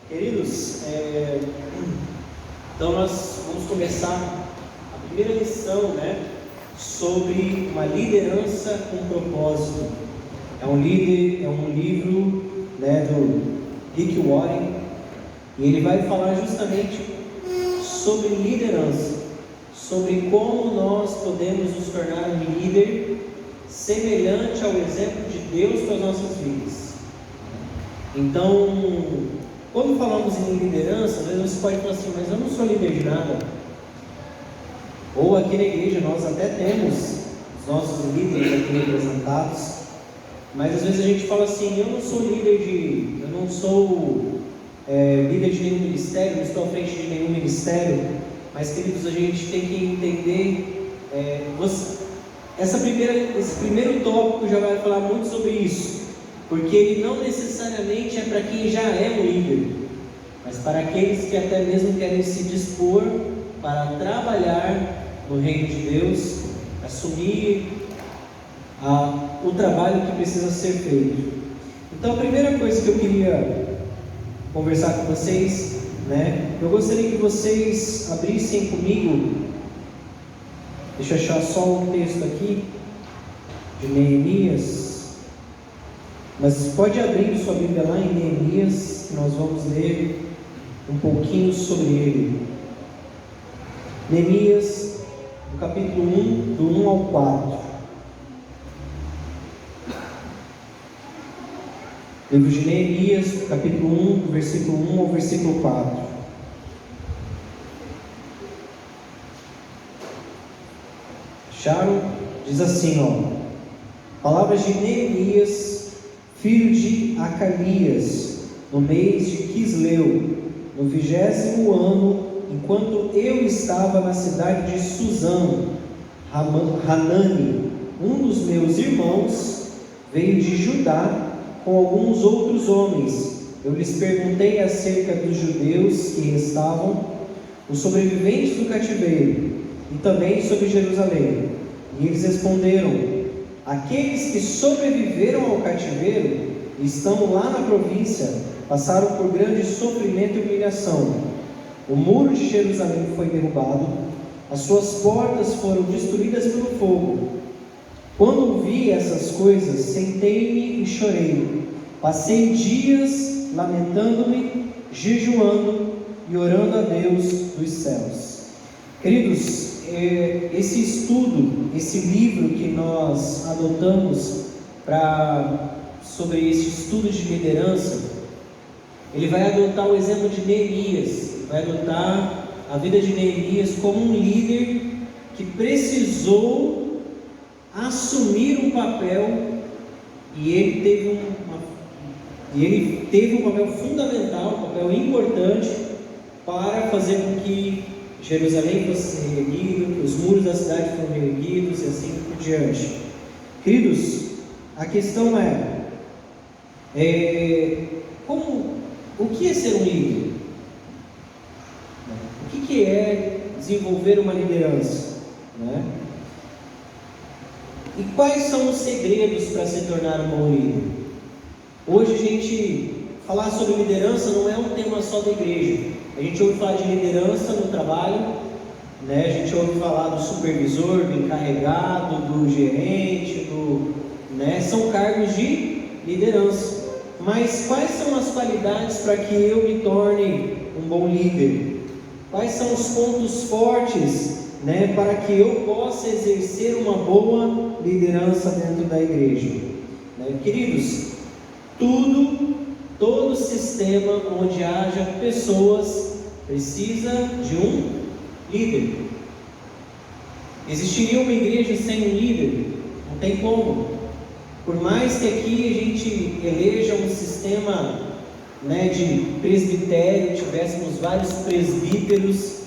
Queridos, então nós vamos começar a primeira lição, sobre uma liderança com propósito. É um livro, do Rick Warren, e ele vai falar justamente sobre liderança, sobre como nós podemos nos tornar um líder semelhante ao exemplo de Deus para as nossas vidas. Então, quando falamos em liderança, às vezes você pode falar assim, mas eu não sou líder de nada. Ou aqui na igreja nós até temos os nossos líderes aqui representados, mas às vezes a gente fala assim, eu não sou líder de nenhum ministério, não estou à frente de nenhum ministério. Mas, queridos, a gente tem que entender, esse primeiro tópico já vai falar muito sobre isso, porque ele não necessariamente é para quem já é um líder, mas para aqueles que até mesmo querem se dispor para trabalhar no reino de Deus, assumir o trabalho que precisa ser feito. Então, a primeira coisa que eu queria conversar com vocês, eu gostaria que vocês abrissem comigo, deixa eu achar só um texto aqui, de Neemias. Mas pode abrir sua Bíblia lá em Neemias, que nós vamos ler um pouquinho sobre ele. Neemias, no capítulo 1, do 1 ao 4. Livro de Neemias, capítulo 1, do versículo 1 ao versículo 4. Acharam? Diz assim, palavras de Neemias, filho de Acalias, no mês de Quisleu, no 20º ano, enquanto eu estava na cidade de Suzã, Hanani, um dos meus irmãos, veio de Judá com alguns outros homens. Eu lhes perguntei acerca dos judeus que restavam, os sobreviventes do cativeiro, e também sobre Jerusalém. E eles responderam: aqueles que sobreviveram ao cativeiro estão lá na província, passaram por grande sofrimento e humilhação. O muro de Jerusalém foi derrubado, as suas portas foram destruídas pelo fogo. Quando ouvi essas coisas, sentei-me e chorei. Passei dias lamentando-me, jejuando e orando a Deus dos céus. Queridos, esse estudo, esse livro que nós adotamos sobre esse estudo de liderança, ele vai adotar o exemplo de Neemias, vai adotar a vida de Neemias como um líder que precisou assumir um papel, e ele teve um papel fundamental, um papel importante para fazer com que Jerusalém fosse reerguido, que os muros da cidade foram reerguidos e assim por diante. Queridos, a questão o que é ser um líder? O que é desenvolver uma liderança? E quais são os segredos para se tornar um bom líder? Hoje falar sobre liderança não é um tema só da igreja. A gente ouve falar de liderança no trabalho, a gente ouve falar do supervisor, do encarregado, do gerente, são cargos de liderança. Mas quais são as qualidades para que eu me torne um bom líder? Quais são os pontos fortes, para que eu possa exercer uma boa liderança dentro da igreja? Queridos, todo sistema onde haja pessoas precisa de um líder. Existiria uma igreja sem um líder? Não tem como. Por mais que aqui a gente eleja um sistema de presbitério, tivéssemos vários presbíteros,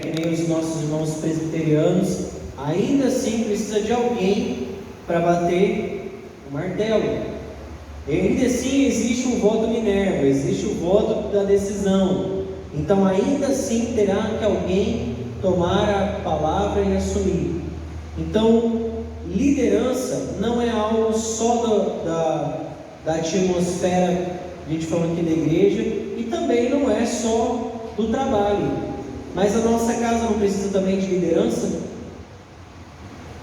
que nem os nossos irmãos presbiterianos, ainda assim precisa de alguém para bater o martelo. Ainda assim existe um voto Minerva, existe o voto da decisão. Então ainda assim terá que alguém tomar a palavra e assumir. Então, liderança não é algo só da atmosfera, a gente falou aqui da igreja, e também também não é só do trabalho, mas a nossa casa não precisa também de liderança?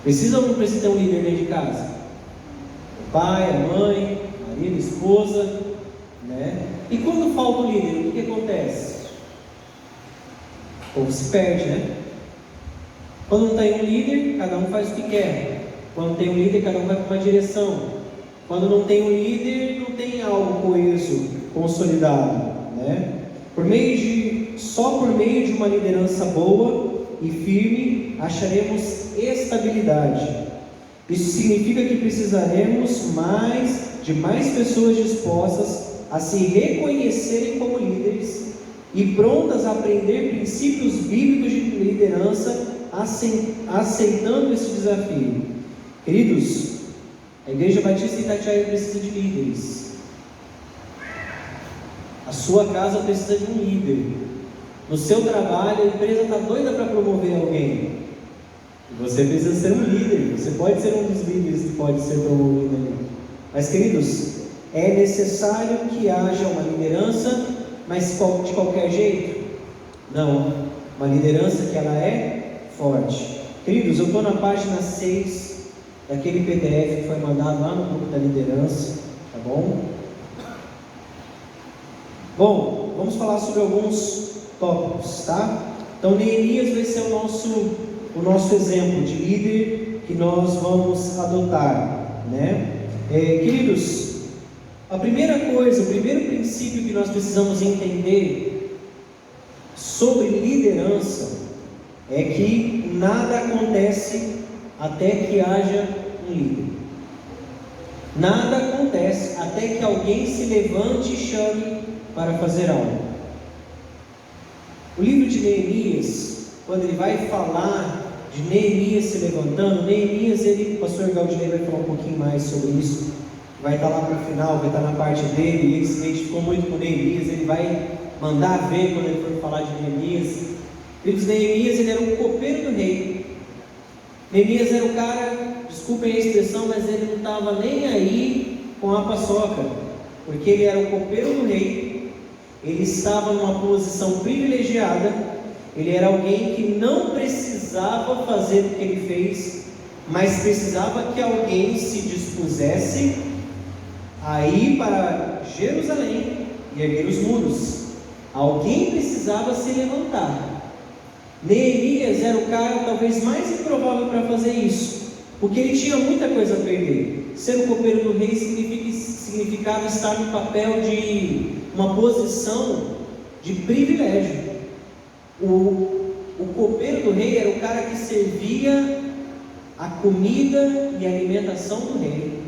Precisa ou não precisa ter um líder dentro de casa? O pai, a mãe, marido, a esposa, né? E quando falta o líder, o que acontece? O povo se perde, né? Quando não tem um líder, cada um faz o que quer. Quando tem um líder, cada um vai para uma direção. Quando não tem um líder, não tem algo coeso, consolidado, né? Só por meio de uma liderança boa e firme, acharemos estabilidade. Isso significa que precisaremos de mais pessoas dispostas a se reconhecerem como líderes e prontas a aprender princípios bíblicos de liderança, aceitando esse desafio. Queridos, a Igreja Batista de Itatiaia precisa de líderes. A sua casa precisa de um líder. No seu trabalho, a empresa está doida para promover alguém. E você precisa ser um líder. Você pode ser um dos líderes que pode ser promovido ali. Mas, queridos, é necessário que haja uma liderança, mas de qualquer jeito? Não. Uma liderança que ela é forte. Queridos, eu estou na página 6 daquele PDF que foi mandado lá no grupo da liderança, tá bom? Bom, vamos falar sobre alguns tópicos, tá? Então, Neemias vai ser o nosso exemplo de líder que nós vamos adotar, né? Queridos, a primeira coisa, o primeiro princípio que nós precisamos entender sobre liderança é que nada acontece até que haja um líder. Nada acontece até que alguém se levante e chame para fazer algo. O livro de Neemias, quando ele vai falar de Neemias se levantando, o pastor Galdinei vai falar um pouquinho mais sobre isso, vai estar lá para o final, vai estar na parte dele, e ele se identificou muito com Neemias, ele vai mandar ver quando ele for falar de Neemias. Neemias, ele era um copeiro do rei. Neemias era o cara, desculpem a expressão, mas ele não estava nem aí com a paçoca, porque ele era o copeiro do rei, ele estava numa posição privilegiada, ele era alguém que não precisava fazer o que ele fez, mas precisava que alguém se dispusesse a ir para Jerusalém e erguer os muros. Alguém precisava se levantar. Neemias era o cara talvez mais improvável para fazer isso, porque ele tinha muita coisa a perder. Ser o copeiro do rei significava estar no papel de uma posição de privilégio. O copeiro do rei era o cara que servia a comida e a alimentação do rei.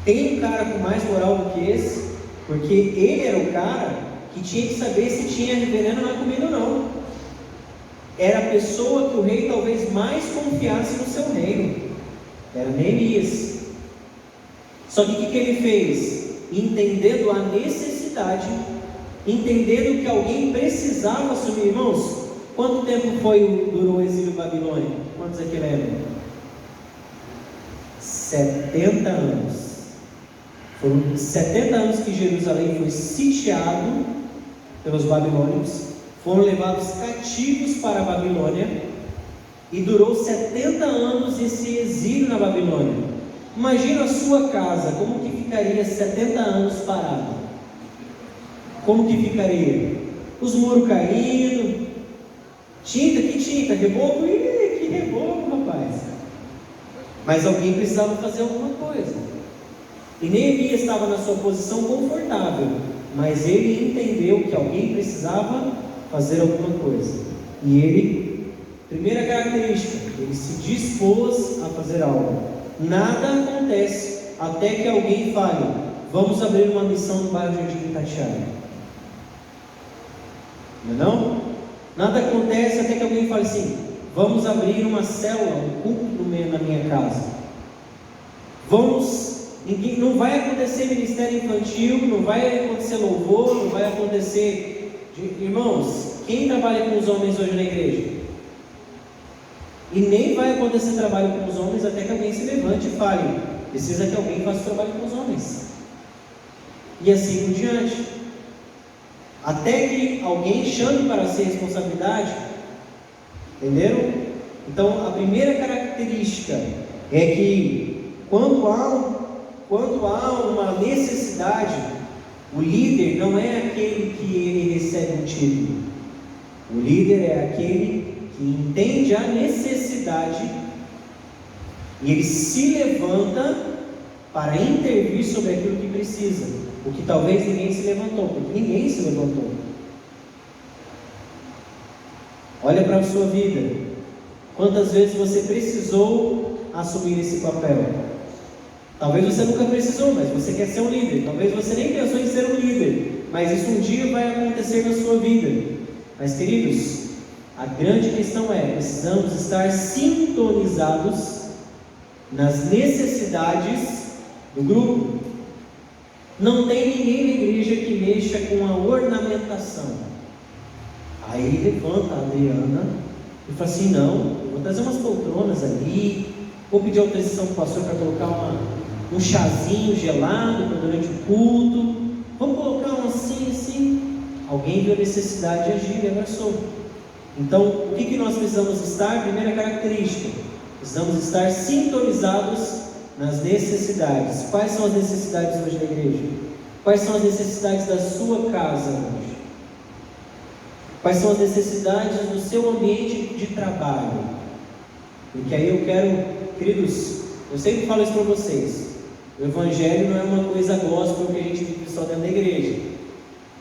Tem um cara com mais moral do que esse, porque ele era o cara que tinha que saber se tinha veneno na comida ou não. Era a pessoa que o rei talvez mais confiasse no seu reino. Era Neemias. Só que o que ele fez? Entendendo a necessidade, entendendo que alguém precisava assumir. Irmãos, quanto tempo durou o exílio babilônico? Quantos aqui lembram? 70 anos. Foram 70 anos que Jerusalém foi sitiado pelos babilônios, foram levados cativos para a Babilônia, e durou 70 anos esse exílio na Babilônia. Imagina a sua casa, como que ficaria 70 anos parado? Como que ficaria? Os muros caindo, que tinta, reboco, que reboco, rapaz. Mas alguém precisava fazer alguma coisa. E Neemias estava na sua posição confortável, mas ele entendeu que alguém precisava fazer alguma coisa. E ele, primeira característica, ele se dispôs a fazer algo. Nada acontece até que alguém fale: vamos abrir uma missão no bairro Jardim Itatiaia. Não? Nada acontece até que alguém fale assim: vamos abrir uma célula, um culto na minha casa. Não vai acontecer ministério infantil, não vai acontecer louvor, não vai acontecer. Irmãos, quem trabalha com os homens hoje na igreja? E nem vai acontecer trabalho com os homens até que alguém se levante e fale: precisa que alguém faça o trabalho com os homens. e assim por diante. Até que alguém chame para si a responsabilidade. Entenderam? Então, a primeira característica é que quando há uma necessidade, o líder não é aquele que ele recebe um título. O líder é aquele que entende a necessidade e ele se levanta para intervir sobre aquilo que precisa, o que talvez ninguém se levantou, porque ninguém se levantou. Olha para a sua vida, quantas vezes você precisou assumir esse papel? Talvez você nunca precisou, mas você quer ser um líder. Talvez você nem pensou em ser um líder, mas isso um dia vai acontecer na sua vida. Mas queridos, a grande questão é, precisamos estar sintonizados nas necessidades do grupo. Não tem ninguém na igreja que mexa com a ornamentação. Aí levanta a Adriana e fala assim: não, eu vou trazer umas poltronas ali, vou pedir autorização para o pastor para colocar um chazinho gelado durante o culto, vamos colocar um assim. Alguém viu a necessidade de agir e abraçou. Então, o que nós precisamos estar? Primeira característica, precisamos estar sintonizados nas necessidades. Quais são as necessidades hoje da igreja? Quais são as necessidades da sua casa hoje? Quais são as necessidades do seu ambiente de trabalho? Porque aí eu quero, queridos, eu sempre falo isso para vocês, o evangelho não é uma coisa gospel que a gente vive só dentro da igreja.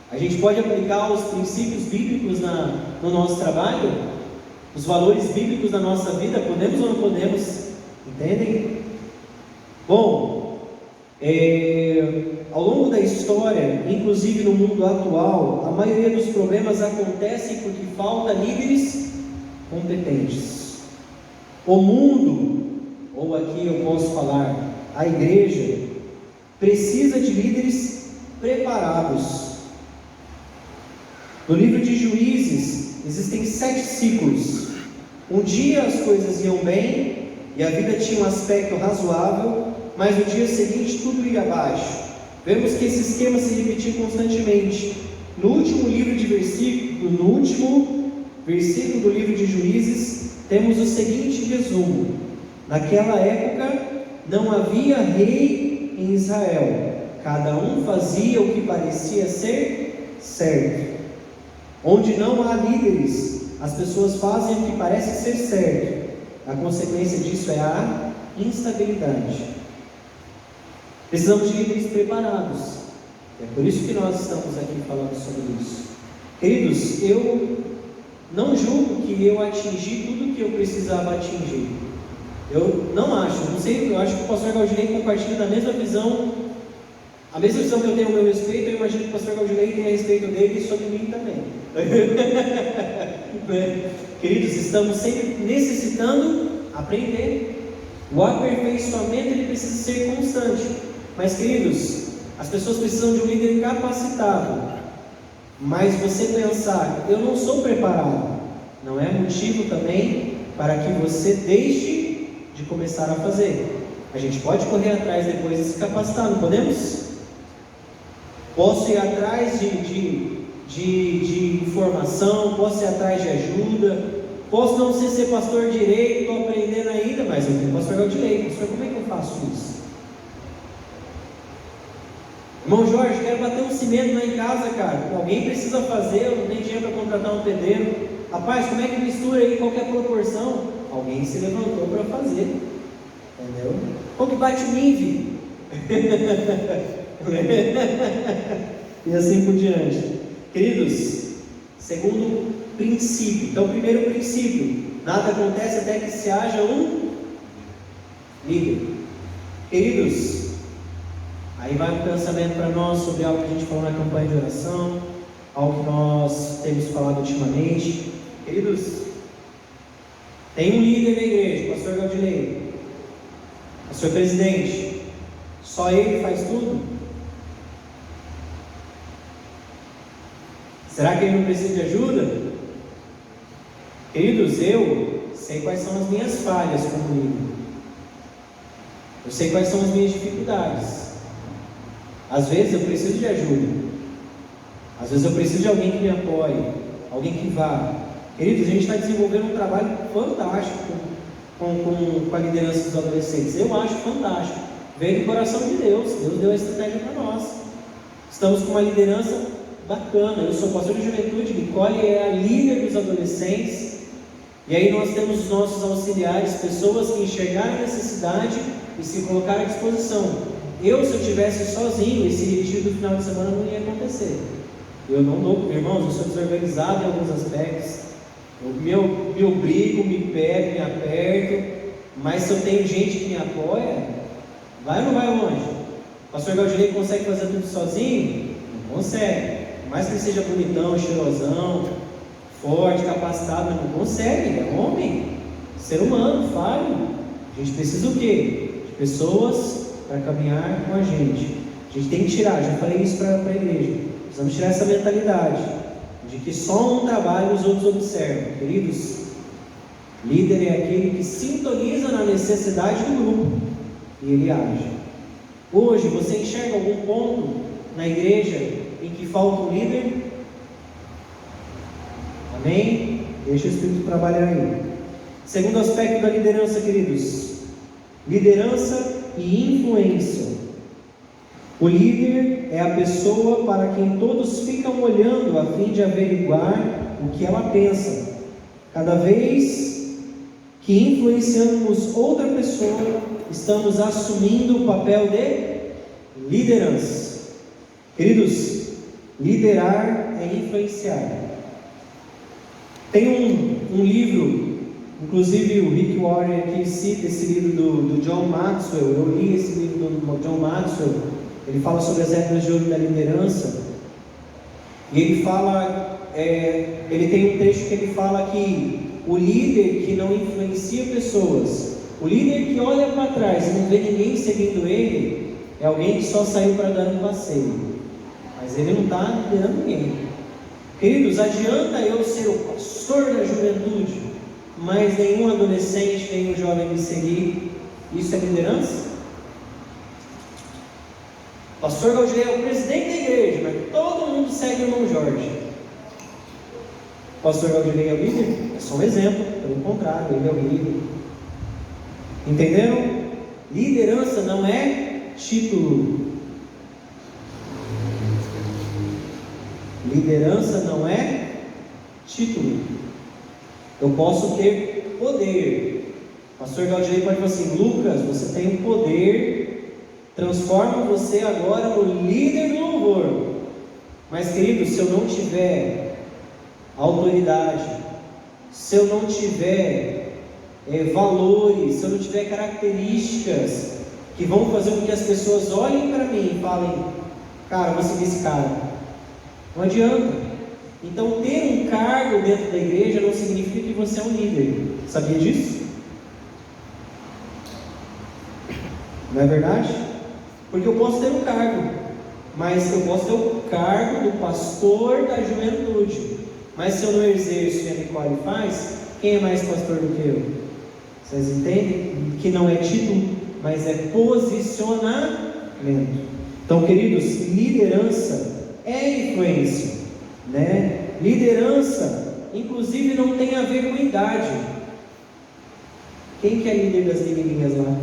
A gente pode aplicar os princípios bíblicos no nosso trabalho, os valores bíblicos da nossa vida, podemos ou não podemos? Entendem? Bom, ao longo da história, inclusive no mundo atual, a maioria dos problemas acontecem porque falta líderes competentes. O mundo, ou aqui eu posso falar, a igreja, precisa de líderes preparados. No livro de Juízes, existem 7 ciclos. Um dia as coisas iam bem, e a vida tinha um aspecto razoável, mas no dia seguinte tudo ia abaixo. Vemos que esse esquema se repetia constantemente. No último versículo do livro de Juízes, temos o seguinte resumo: naquela época não havia rei em Israel, cada um fazia o que parecia ser certo. Onde não há líderes, as pessoas fazem o que parece ser certo. A consequência disso é a instabilidade. Precisamos de líderes preparados. É por isso que nós estamos aqui falando sobre isso. Queridos, eu não julgo que eu atingi tudo que eu precisava atingir. Eu não acho, não sei, eu acho que o pastor Galdinei compartilha da mesma visão, a mesma visão que eu tenho ao meu respeito. Eu imagino que o pastor Galdinei tenha a respeito dele e sobre mim também. Queridos, estamos sempre necessitando aprender. O aperfeiçoamento ele precisa ser constante. Mas queridos, as pessoas precisam de um líder capacitado. Mas você pensar, eu não sou preparado, não é motivo também para que você deixe de começar a fazer. A gente pode correr atrás depois de se capacitar, não podemos? Posso ir atrás de informação, posso ir atrás de ajuda, posso não ser pastor direito, estou aprendendo ainda, mas eu tenho pastor Galdinei. Pastor, como é que eu faço isso? Irmão Jorge, quero bater um cimento lá em casa, cara. Alguém precisa fazer, eu não tenho dinheiro para contratar um pedreiro. Rapaz, como é que mistura aí, qual que é a proporção? Alguém se levantou para fazer, entendeu? Como que bate o nível? E assim por diante. Queridos, segundo princípio. Então, primeiro princípio: nada acontece até que se haja um líder. Queridos, aí vai um pensamento para nós sobre algo que a gente falou na campanha de oração, algo que nós temos falado ultimamente. Queridos, tem um líder na igreja, pastor Galdinei, pastor presidente. Só ele faz tudo? Será que ele não precisa de ajuda? Queridos, eu sei quais são as minhas falhas como líder. Eu sei quais são as minhas dificuldades. Às vezes eu preciso de ajuda. Às vezes eu preciso de alguém que me apoie, alguém que vá. Queridos, a gente está desenvolvendo um trabalho fantástico com a liderança dos adolescentes. Eu acho fantástico. Veio do coração de Deus. Deus deu a estratégia para nós. Estamos com uma liderança bacana. Eu sou pastor de juventude, Nicole é a líder dos adolescentes. E aí nós temos os nossos auxiliares, pessoas que enxergaram a necessidade e se colocaram à disposição. Se eu estivesse sozinho, esse retiro do final de semana não ia acontecer. Eu não dou, irmãos, eu sou desorganizado em alguns aspectos. Eu me obrigo, me pego, me aperto. Mas se eu tenho gente que me apoia, vai ou não vai longe? O pastor Galdinei consegue fazer tudo sozinho? Não consegue. Por mais que ele seja bonitão, cheirosão, forte, capacitado, mas não consegue. Ele é homem, ser humano, falho. A gente precisa o quê? De pessoas para caminhar com a gente. A gente tem que tirar, já falei isso para a igreja. Precisamos tirar essa mentalidade de que só um trabalha e os outros observam. Queridos, líder é aquele que sintoniza na necessidade do grupo e ele age. Hoje você enxerga algum ponto na igreja em que falta um líder? Amém? Deixa o Espírito trabalhar aí. Segundo aspecto da liderança, queridos: liderança e influência. O líder é a pessoa para quem todos ficam olhando a fim de averiguar o que ela pensa. Cada vez que influenciamos outra pessoa, estamos assumindo o papel de liderança. Queridos, liderar é influenciar. Tem um livro, inclusive o Rick Warren aqui cita esse livro do John Maxwell. Eu li esse livro do John Maxwell. Ele fala sobre as regras de ouro da liderança. E ele fala, ele tem um trecho que ele fala que o líder que não influencia pessoas, o líder que olha para trás e não vê ninguém seguindo ele, é alguém que só saiu para dar um passeio, mas ele não está liderando ninguém. Queridos, adianta eu ser o pastor da juventude, mas nenhum adolescente, nenhum jovem me seguir? Isso é liderança? O pastor Galdinei é o presidente da igreja, mas todo mundo segue o irmão Jorge. O pastor Galdinei é o líder? É só um exemplo, pelo contrário, ele é o líder. Entenderam? Liderança não é título. Liderança não é título. Eu posso ter poder. O pastor Galdinei pode falar assim: Lucas, você tem um poder, transforma você agora no líder do louvor. Mas, querido, se eu não tiver autoridade, se eu não tiver valores, se eu não tiver características que vão fazer com que as pessoas olhem para mim e falem: cara, vou seguir esse cara, não adianta. Então, ter um cargo dentro da igreja não significa que você é um líder. Sabia disso? Não é verdade? Porque eu posso ter um cargo, mas eu posso ter o cargo do pastor da juventude. Mas se eu não exerço e a Nicole faz, quem é mais pastor do que eu? Vocês entendem? Que não é título, mas é posicionamento. Então, queridos, liderança é influência, né? Liderança, inclusive, não tem a ver com idade. Quem que é líder das menininhas lá?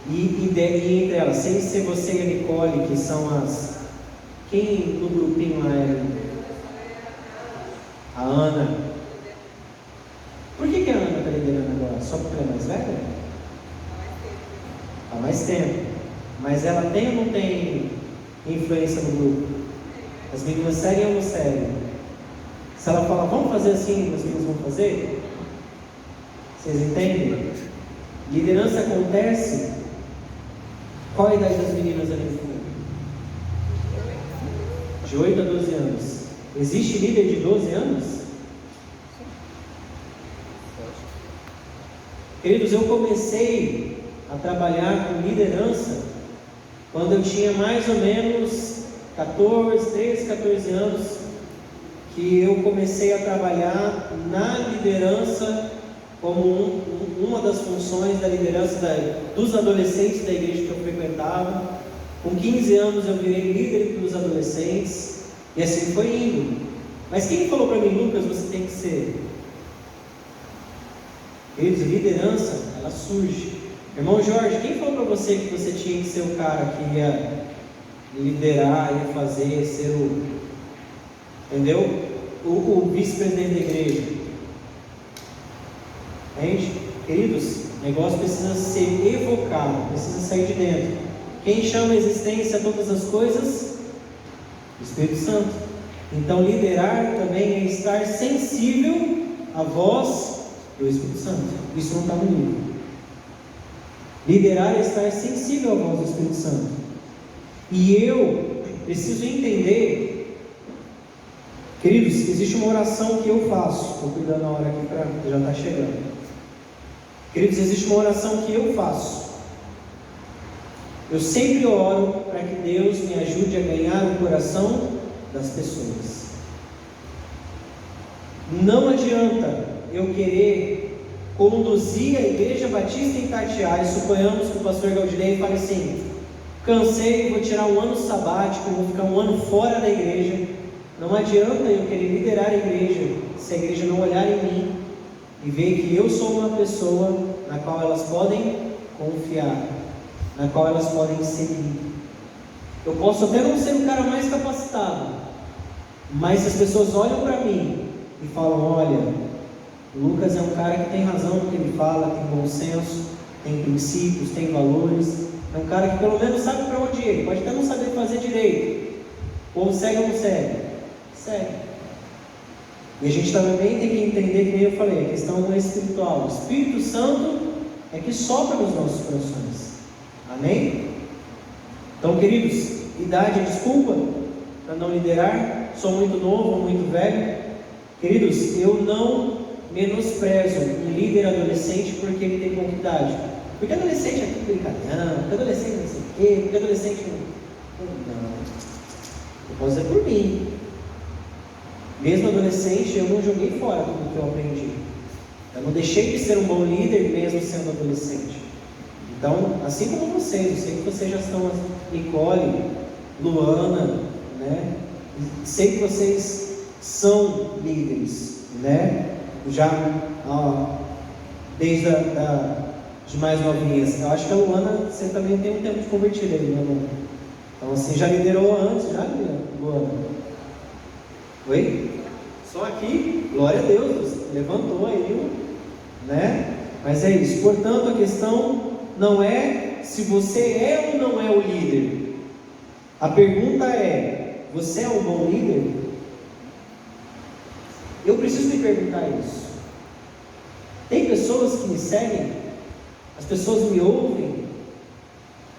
E entre elas, sem ser você e a Nicole, que são as... Quem no grupinho lá era? A Ana. Por que a Ana está liderando agora? Só porque ela é mais velha? Há mais tempo. Mas ela tem ou não tem influência no grupo? As meninas seguem ou não seguem? Se ela fala, vamos fazer assim, as meninas vão fazer? Vocês entendem? Liderança acontece. Qual a idade das meninas ali no fundo? De 8 a 12 anos. Existe líder de 12 anos? Queridos, eu comecei a trabalhar com liderança quando eu tinha mais ou menos 13, 14 anos, que eu comecei a trabalhar na liderança como uma das funções da liderança dos adolescentes da igreja que eu frequentava. Com 15 anos eu virei líder dos adolescentes, e assim foi indo. Mas quem falou para mim, Lucas, você tem que ser? Queridos, liderança, ela surge. Irmão Jorge, quem falou para você que você tinha que ser o cara que ia liderar, ia fazer, ser o, entendeu? O vice-presidente da igreja? Entende? Queridos, o negócio precisa ser evocado, precisa sair de dentro. Quem chama a existência a todas as coisas? O Espírito Santo. Então liderar também é estar sensível à voz do Espírito Santo. Isso não está no livro. Liderar é estar sensível à voz do Espírito Santo. E eu preciso entender, queridos, existe uma oração que eu faço. Estou cuidando a hora aqui para já está chegando. Queridos, existe uma oração que eu faço. Eu sempre oro para que Deus me ajude a ganhar o coração das pessoas. Não adianta eu querer conduzir a Igreja Batista em Itatiaia. Suponhamos que o pastor Galdinei fale assim: cansei, vou tirar um ano sabático, vou ficar um ano fora da igreja. Não adianta eu querer liderar a igreja se a igreja não olhar em mim e ver que eu sou uma pessoa na qual elas podem confiar, na qual elas podem seguir. Eu posso até não ser o cara mais capacitado, mas se as pessoas olham para mim e falam: olha, o Lucas é um cara que tem razão no que ele fala, tem bom senso, tem princípios, tem valores, é um cara que pelo menos sabe para onde ir, pode até não saber fazer direito. O povo segue ou não segue? Segue. E a gente também tem que entender, que nem eu falei, a questão é espiritual. O Espírito Santo é que sopra nos nossos corações. Amém? Então, queridos, idade é desculpa para não liderar? Sou muito novo ou muito velho? Queridos, eu não menosprezo um líder adolescente porque ele tem pouca idade. Porque adolescente é tudo brincadeira, porque adolescente não sei o quê, porque adolescente não. Eu posso dizer por mim. Mesmo adolescente, eu não joguei fora tudo que eu aprendi. Eu não deixei de ser um bom líder mesmo sendo adolescente. Então, assim como vocês, eu sei que vocês já estão, Nicole, Luana, né? Sei que vocês são líderes, né? Já desde de mais novinhas. Eu acho que a Luana, você também tem um tempo de convertida aí, né, Luana? Então, assim, já liderou antes, já, Luana? Oi? Só aqui, glória a Deus, levantou aí, né? Mas é isso. Portanto, a questão não é se você é ou não é o líder. A pergunta é: você é um bom líder? Eu preciso me perguntar isso. Tem pessoas que me seguem? As pessoas me ouvem?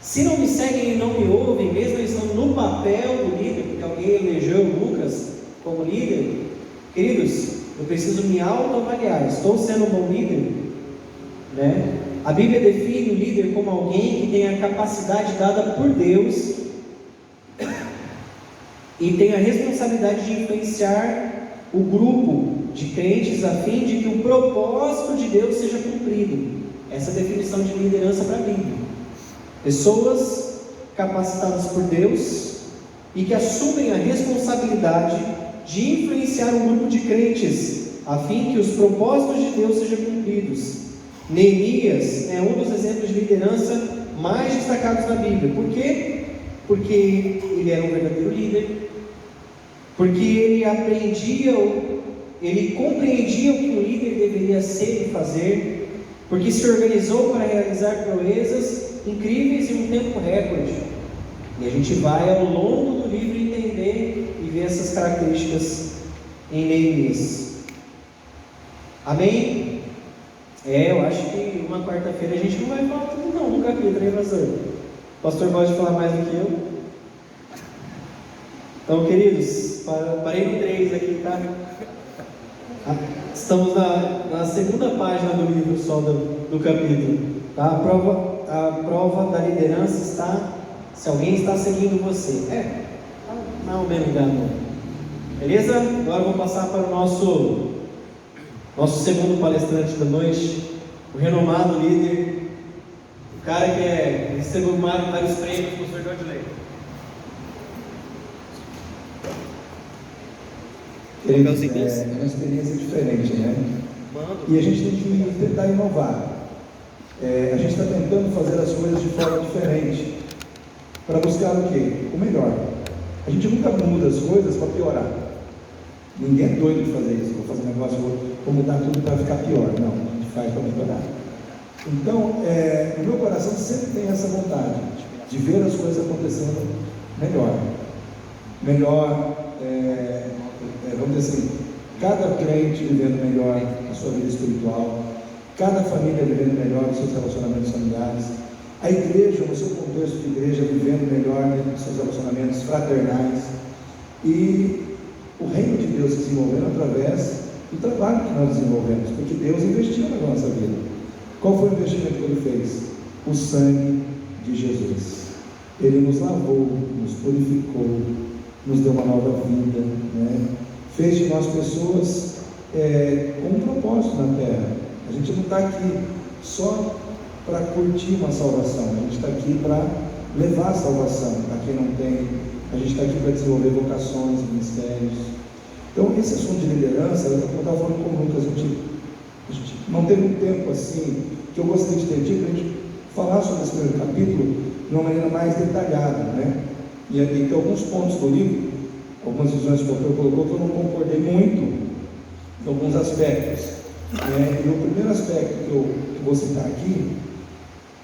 Se não me seguem e não me ouvem, mesmo eles estão no papel do líder, porque alguém elegeu o Lucas como líder, queridos, eu preciso me autoavaliar. Estou sendo um bom líder? Né? A Bíblia define o líder como alguém que tem a capacidade dada por Deus e tem a responsabilidade de influenciar o grupo de crentes a fim de que o propósito de Deus seja cumprido. Essa é a definição de liderança para a Bíblia. Pessoas capacitadas por Deus e que assumem a responsabilidade de influenciar um grupo de crentes a fim que os propósitos de Deus sejam cumpridos. Neemias é um dos exemplos de liderança mais destacados na Bíblia. Por quê? Porque ele era um verdadeiro líder, porque ele compreendia o que o líder deveria ser e fazer, porque se organizou para realizar proezas incríveis em um tempo recorde. E a gente vai ao longo do livro entender e ver essas características em Neemias. Amém? Eu acho que uma quarta-feira a gente não vai falar tudo não no capítulo, hein, pastor? O pastor pode falar mais do que eu. Então, queridos, parei no 3 aqui, tá? Estamos na segunda página do livro só do capítulo, tá? A prova da liderança está se alguém está seguindo você. Mais ou menos engano. Beleza? Agora eu vou passar para o nosso segundo palestrante da noite, o renomado líder, o cara que recebeu vários prêmios, o professor Jorge Leite. Papelzinho desse? É uma experiência diferente, né? Mando. E a gente tem que tentar inovar. A gente está tentando fazer as coisas de forma diferente, para buscar o quê? O melhor. A gente nunca muda as coisas para piorar. Ninguém é doido de fazer isso. Vou fazer um negócio, vou mudar tudo para ficar pior. Não, a gente faz para melhorar. Então, no meu coração sempre tem essa vontade de ver as coisas acontecendo melhor. Melhor, vamos dizer assim, cada crente vivendo melhor a sua vida espiritual, cada família vivendo melhor os seus relacionamentos familiares, a igreja, no seu contexto de igreja, vivendo melhor os seus relacionamentos fraternais, e o reino de Deus se desenvolvendo através do trabalho que nós desenvolvemos, porque Deus investiu na nossa vida. Qual foi o investimento que Ele fez? O sangue de Jesus. Ele nos lavou, nos purificou, nos deu uma nova vida, né? Fez de nós pessoas com um propósito na terra. A gente não está aqui só para curtir uma salvação, a gente está aqui para levar a salvação a quem não tem, a gente está aqui para desenvolver vocações, ministérios. Então, esse assunto de liderança, eu estava falando com o Lucas, a gente não teve um tempo assim, que eu gostaria de ter tido, para a gente falar sobre esse primeiro capítulo de uma maneira mais detalhada, né? E tem alguns pontos do livro, algumas visões que o autor colocou, que eu não concordei muito em alguns aspectos. E o primeiro aspecto que eu vou citar aqui,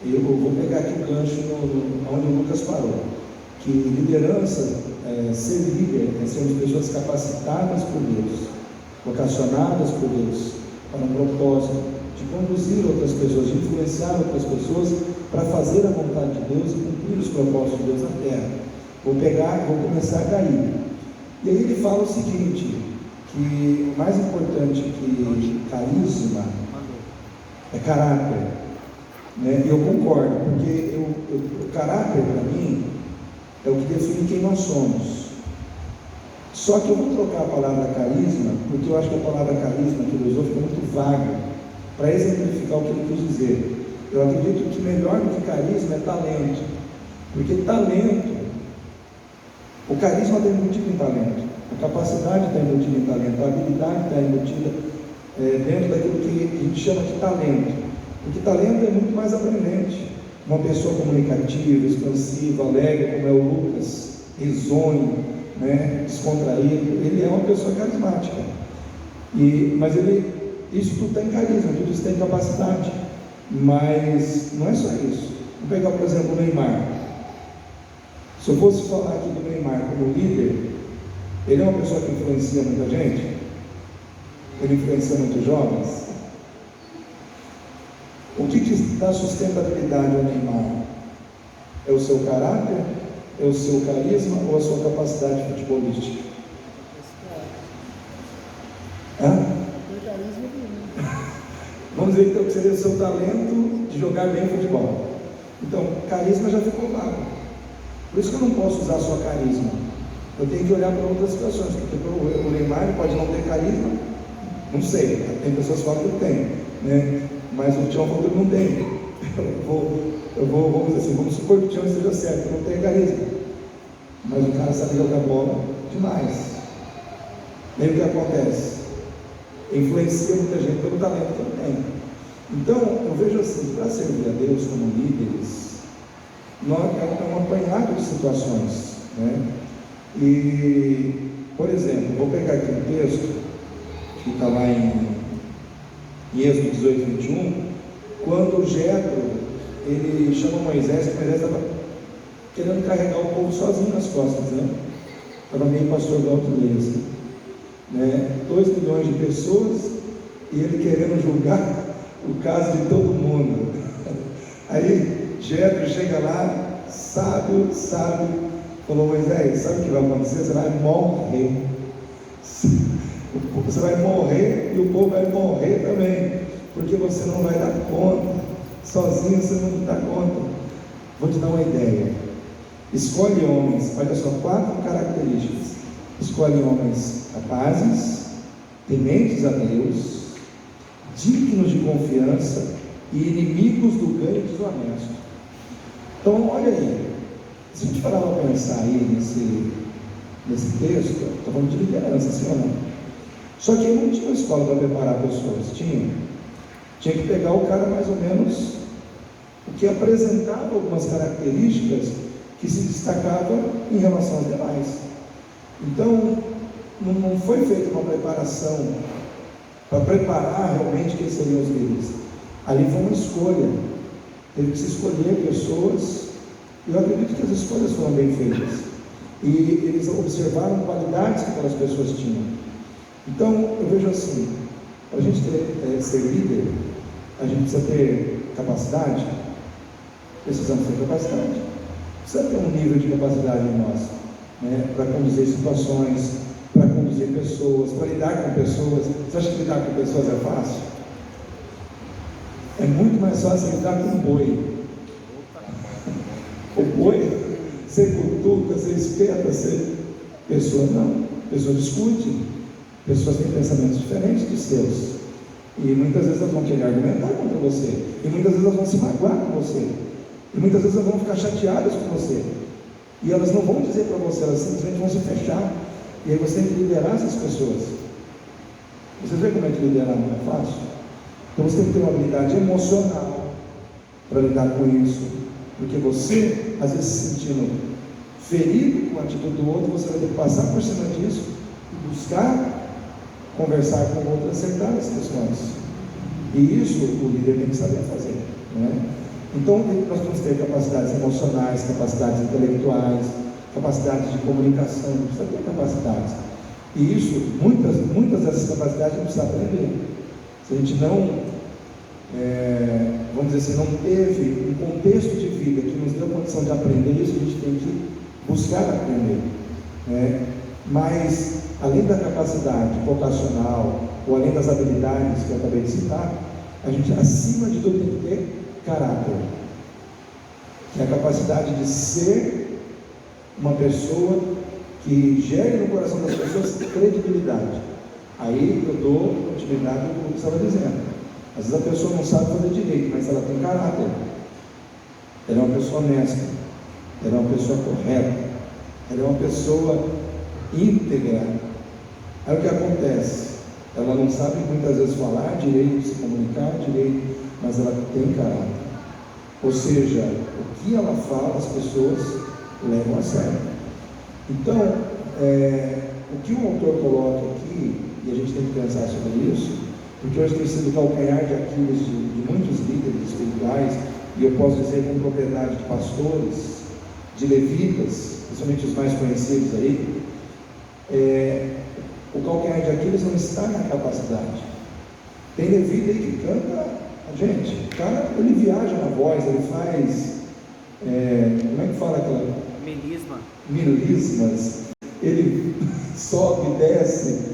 eu vou pegar aqui o gancho onde o Lucas parou, que liderança, ser líder, é sermos pessoas capacitadas por Deus, vocacionadas por Deus, para um propósito de conduzir outras pessoas, de influenciar outras pessoas para fazer a vontade de Deus e cumprir os propósitos de Deus na terra. Vou começar a cair. E aí ele fala o seguinte, que o mais importante que carisma é caráter, né? E eu concordo, porque o caráter para mim é o que define quem nós somos. Só que eu vou trocar a palavra carisma, porque eu acho que a palavra carisma que ele usou fica muito vaga para exemplificar o que ele quis dizer. Eu acredito que melhor do que carisma é talento, porque talento, o carisma está embutido em talento, a capacidade está embutida em talento, a habilidade está embutida dentro daquilo que a gente chama de talento, porque talento é muito mais abrangente. Uma pessoa comunicativa, expansiva, alegre, como é o Lucas, risonho, né, descontraído, ele é uma pessoa carismática. Mas isso tudo tem carisma, tudo isso tem capacidade, mas não é só isso. Vou pegar, por exemplo, o Neymar. Se eu fosse falar aqui do Neymar como líder, ele é uma pessoa que influencia muita gente, ele influencia muitos jovens. O que dá sustentabilidade ao Neymar? É o seu caráter, é o seu carisma ou a sua capacidade futebolística? Vamos dizer então que seria o seu talento de jogar bem futebol. Então, carisma já ficou vago. Por isso que eu não posso usar só carisma. Eu tenho que olhar para outras situações, porque o Neymar pode não ter carisma, não sei, tem pessoas que falam que tem, né? Mas o Tião falou que não tem. Vamos dizer assim, vamos supor que o Tião esteja certo, não tem carisma, mas o cara sabe jogar bola demais. E aí o que acontece? Influencia muita gente pelo talento que ele tem. Então, eu vejo assim, para servir a Deus como líderes, é um apanhado de situações, né? E, por exemplo, vou pegar aqui um texto que está lá em Êxodo 18, 21, quando Jetro, ele chama Moisés, que Moisés estava querendo carregar o povo sozinho nas costas, né? Estava meio pastor da natureza, né? 2 milhões de pessoas e ele querendo julgar o caso de todo mundo. Aí Jetro chega lá, sábio, falou: Moisés, sabe o que vai acontecer? Você vai morrer. Você vai morrer e o povo vai morrer também, porque você não vai dar conta, sozinho você não dá conta. Vou te dar uma ideia. Escolhe homens, olha só, 4 características. Escolhe homens capazes, tementes a Deus, dignos de confiança e inimigos do ganho desonesto. Então, olha aí, se a gente parar para pensar aí nesse texto, estou falando de liderança, sim ou não? Só que ele não tinha uma escola para preparar pessoas, tinha que pegar o cara mais ou menos o que apresentava algumas características que se destacavam em relação aos demais. Então, não foi feita uma preparação para preparar realmente quem seriam os líderes. Ali foi uma escolha, teve que se escolher pessoas, e eu acredito que as escolhas foram bem feitas, e eles observaram qualidades que aquelas pessoas tinham. Então, eu vejo assim, para a gente ser líder, a gente precisa ter capacidade, precisamos ter capacidade, precisa ter um nível de capacidade em nós, né, para conduzir situações, para conduzir pessoas, para lidar com pessoas. Você acha que lidar com pessoas é fácil? É muito mais fácil lidar com um boi. O boi, você cutuca, você espeta, você... Pessoa não, pessoa discute, pessoas têm pensamentos diferentes dos seus, e muitas vezes elas vão querer argumentar contra você, e muitas vezes elas vão se magoar com você, e muitas vezes elas vão ficar chateadas com você, e elas não vão dizer para você, elas simplesmente vão se fechar, e aí você tem que liderar essas pessoas. Vocês veem como é que liderar não é fácil? Então você tem que ter uma habilidade emocional para lidar com isso, porque você, às vezes se sentindo ferido com a atitude do outro, você vai ter que passar por cima disso e buscar conversar com o outro e acertar as questões. E isso o líder tem que saber fazer, né? Então nós temos que ter capacidades emocionais, capacidades intelectuais, capacidades de comunicação, precisa ter capacidades. E isso, muitas dessas capacidades a gente precisa aprender. Se a gente não, vamos dizer assim, não teve um contexto de vida que nos deu a condição de aprender isso, a gente tem que buscar aprender, né? Mas, além da capacidade vocacional, ou além das habilidades que eu acabei de citar, a gente, acima de tudo, tem que ter caráter, que é a capacidade de ser uma pessoa que gere no coração das pessoas credibilidade. Aí eu dou continuidade ao que o Lucas estava dizendo. Às vezes a pessoa não sabe fazer direito, mas ela tem caráter, ela é uma pessoa honesta, ela é uma pessoa correta, ela é uma pessoa íntegra. Aí o que acontece? Ela não sabe muitas vezes falar direito, se comunicar direito, mas ela tem caráter. Ou seja, o que ela fala, as pessoas levam a sério. Então, o que o autor coloca aqui, e a gente tem que pensar sobre isso, porque hoje tem sido o calcanhar de Aquiles de muitos líderes espirituais, e eu posso dizer com propriedade de pastores, de levitas, principalmente os mais conhecidos aí, o calcanhar de Aquiles não está na capacidade. Tem levita aí que canta, gente, o cara, ele viaja na voz, ele faz, como é que fala aquela? Melismas, ele sobe, desce,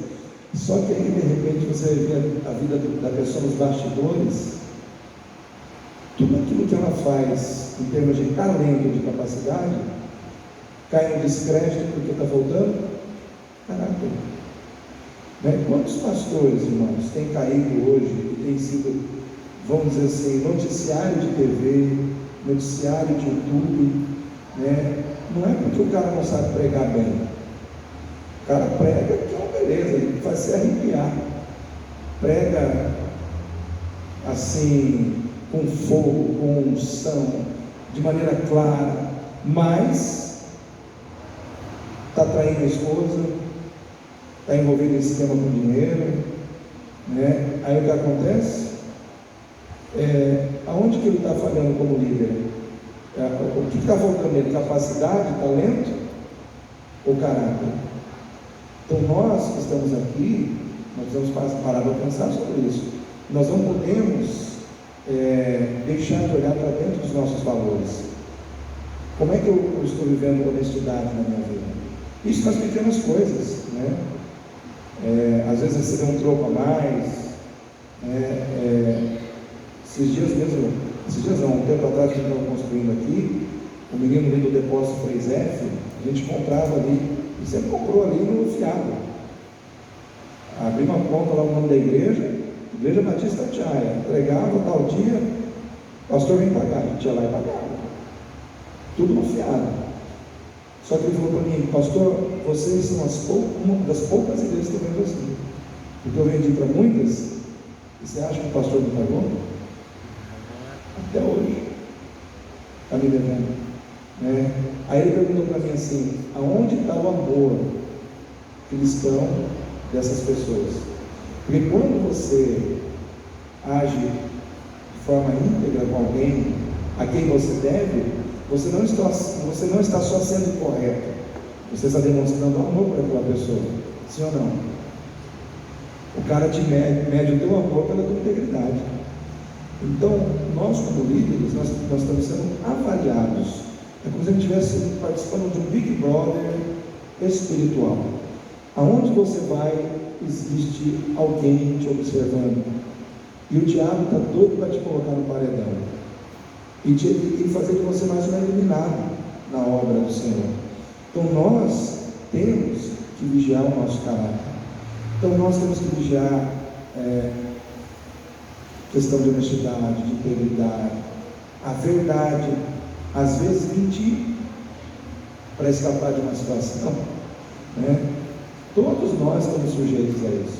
só que aí de repente você vê a vida da pessoa nos bastidores, tudo aquilo que ela faz em termos de talento, de capacidade, cai no descrédito porque está faltando caráter. Né? Quantos pastores, irmãos, têm caído hoje e têm sido, vamos dizer assim, noticiário de TV, noticiário de YouTube, né? Não é porque o cara não sabe pregar bem, o cara prega que é uma beleza, ele faz se arrepiar, prega assim, com fogo, com unção, de maneira clara, mas está traindo a esposa, está envolvido em esquema com dinheiro, né? Aí o que acontece? Aonde que ele está falhando como líder? O que está faltando nele? Capacidade, talento ou caráter? Então nós que estamos aqui, nós precisamos parar para pensar sobre isso. Nós não podemos deixar de olhar para dentro dos nossos valores. Como é que eu estou vivendo honestidade na minha vida? Isso nas pequenas coisas, né? Às vezes receber um troco a mais, esses dias não, um tempo atrás que a gente estava construindo aqui, o menino ali do depósito 3F, a gente comprava ali, e sempre comprou ali no fiado, abri uma conta lá no nome da igreja Batista Tiaia, entregava tal dia, o pastor vem pagar, a gente ia lá e pagava, tudo no fiado. Só que ele falou para mim, pastor, vocês são uma das poucas igrejas que eu vejo assim. Porque eu vendi para muitas, e você acha que o pastor me pagou? Até hoje. Está me devendo. Né? Aí ele perguntou para mim assim: aonde está o amor cristão dessas pessoas? Porque quando você age de forma íntegra com alguém a quem você deve, você não está só sendo correto, você está demonstrando amor para aquela pessoa. Sim ou não? O cara te mede o teu amor pela tua integridade. Então, nós como líderes, nós estamos sendo avaliados. É como se a gente estivesse participando de um Big Brother espiritual. Aonde você vai, existe alguém te observando. E o diabo está doido para te colocar no paredão. E fazer de você mais um eliminado na obra do Senhor. Então nós temos que vigiar o nosso caráter. Então nós temos que vigiar questão de honestidade, de integridade, a verdade, às vezes mentir para escapar de uma situação, né? Todos nós estamos sujeitos a isso.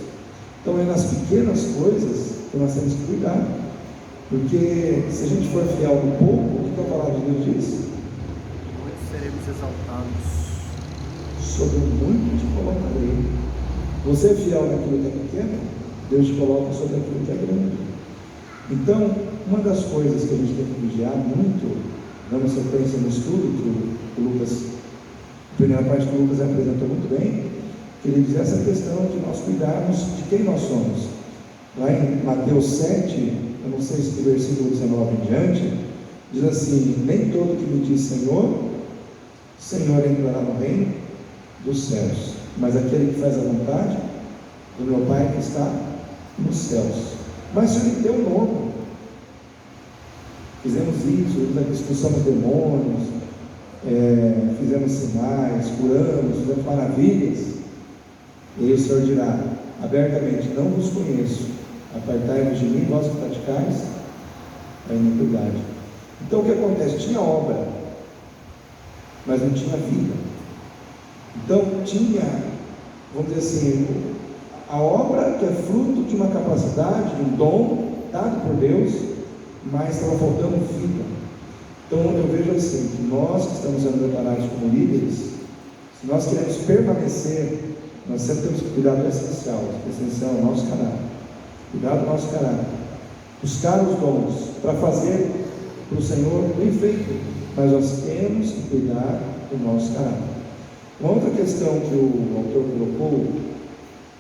Então é nas pequenas coisas que nós temos que cuidar, porque se a gente for fiel no pouco, o que a palavra de Deus diz? Muitos seremos exaltados. Sobre muito te colocarei. Você é fiel naquilo que é pequeno, Deus te coloca sobre aquilo que é grande. Então, uma das coisas que a gente tem que vigiar muito, dando sequência no estudo que o Lucas, a primeira parte que o Lucas apresentou muito bem, que ele diz essa questão de nós cuidarmos de quem nós somos. Lá em Mateus 7, eu não sei se do versículo 19 em diante, diz assim: nem todo que me diz Senhor, Senhor entrará no reino dos céus, mas aquele que faz a vontade do meu Pai que está nos céus. Mas se ele deu um nome, fizemos isso, expulsamos demônios, fizemos sinais, curamos, fizemos maravilhas, e aí o Senhor dirá abertamente: não vos conheço, apartai-vos de mim, vós que praticais a iniquidade. Então o que acontece? Tinha obra, mas não tinha vida. Então tinha, vamos dizer assim, a obra que é fruto de uma capacidade, de um dom dado por Deus, mas estava faltando vida. Então eu vejo assim, que nós que estamos sendo preparados como líderes, se nós queremos permanecer, nós sempre temos que cuidar do essencial. O essencial é o nosso caráter. Cuidar do nosso caráter. Buscar os dons para fazer para o Senhor bem feito, mas nós temos que cuidar do nosso caráter. Uma outra questão que o autor colocou,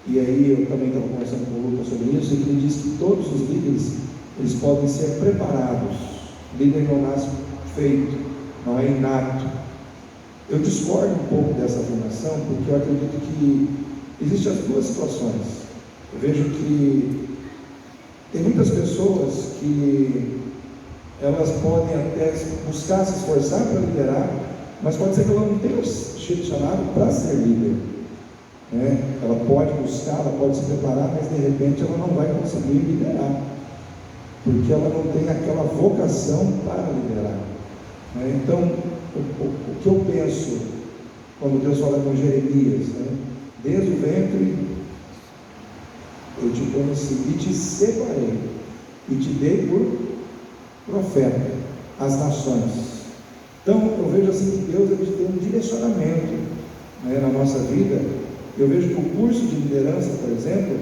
e aí eu também estava conversando com o Lucas sobre isso, é que ele diz que todos os líderes, eles podem ser preparados. O líder não nasce feito, não é inato. Eu discordo um pouco dessa afirmação, porque eu acredito que existem as duas situações. Eu vejo que tem muitas pessoas que elas podem até buscar se esforçar para liderar, mas pode ser que ela não tenha sido chamada para ser líder. Ela pode buscar, ela pode se preparar, mas de repente ela não vai conseguir liderar, porque ela não tem aquela vocação para liderar. Então, o que eu penso quando Deus fala com Jeremias, desde o ventre eu te conheci e te separei e te dei por profeta às nações. Então eu vejo assim que Deus ele tem um direcionamento na nossa vida. Eu vejo que o curso de liderança, por exemplo,